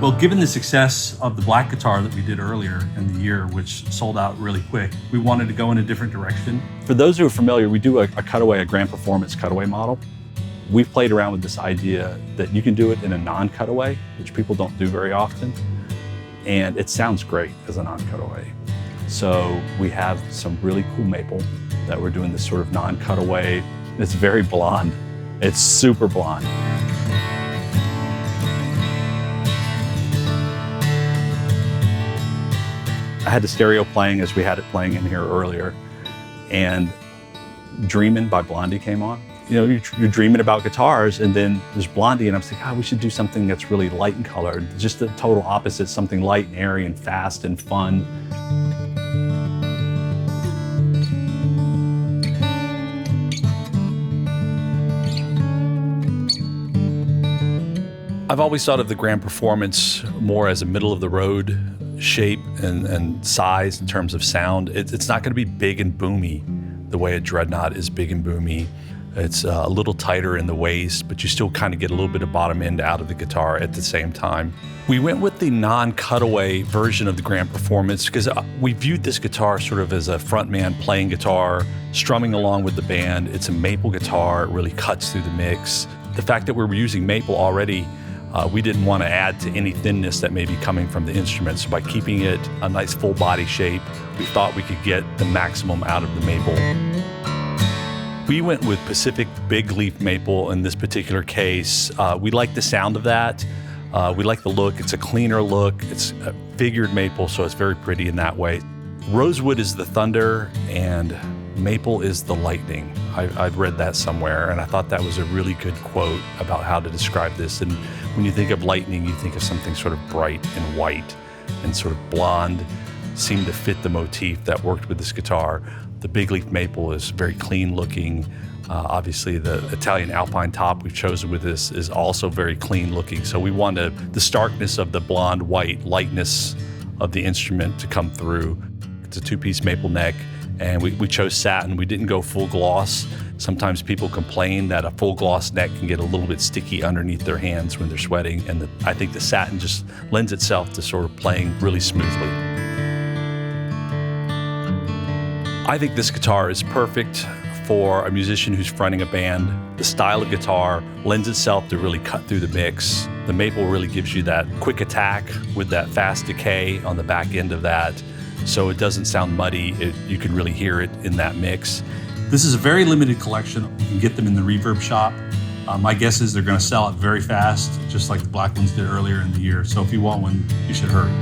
Well, given the success of the black guitar that we did earlier in the year, which sold out really quick, we wanted to go in a different direction. For those who are familiar, we do a cutaway, a Grand Performance cutaway model. We've played around with this idea that you can do it in a non-cutaway, which people don't do very often, and it sounds great as a non-cutaway. So we have some really cool maple that we're doing this sort of non-cutaway. It's very blonde. It's super blonde. I had the stereo playing as we had it playing in here earlier, and Dreamin' by Blondie came on. You know, you're dreaming about guitars, and then there's Blondie, and I'm thinking, we should do something that's really light and colored, just the total opposite, something light and airy and fast and fun. I've always thought of the Grand Performance more as a middle-of-the-road shape and size in terms of sound. It's not going to be big and boomy the way a Dreadnought is big and boomy. It's a little tighter in the waist, but you still kind of get a little bit of bottom end out of the guitar at the same time. We went with the non-cutaway version of the Grand Performance because we viewed this guitar sort of as a frontman playing guitar, strumming along with the band. It's a maple guitar, it really cuts through the mix. The fact that we were using maple already, we didn't want to add to any thinness that may be coming from the instrument. So by keeping it a nice full body shape, we thought we could get the maximum out of the maple. We went with Pacific Big Leaf Maple in this particular case. We like the sound of that. We like the look. It's a cleaner look. It's a figured maple, so it's very pretty in that way. Rosewood is the thunder and maple is the lightning. I've read that somewhere, and I thought that was a really good quote about how to describe this. And when you think of lightning, you think of something sort of bright and white and sort of blonde, seemed to fit the motif that worked with this guitar. The Big Leaf Maple is very clean looking. Obviously the Italian Alpine top we've chosen with this is also very clean looking. So we wanted the starkness of the blonde white lightness of the instrument to come through. It's a two-piece maple neck, and we chose satin. We didn't go full gloss. Sometimes people complain that a full gloss neck can get a little bit sticky underneath their hands when they're sweating, and I think the satin just lends itself to sort of playing really smoothly. I think this guitar is perfect for a musician who's fronting a band. The style of guitar lends itself to really cut through the mix. The maple really gives you that quick attack with that fast decay on the back end of that, so it doesn't sound muddy. You can really hear it in that mix. This is a very limited collection. You can get them in the Reverb shop. My guess is they're going to sell it very fast, just like the black ones did earlier in the year. So if you want one, you should hurry.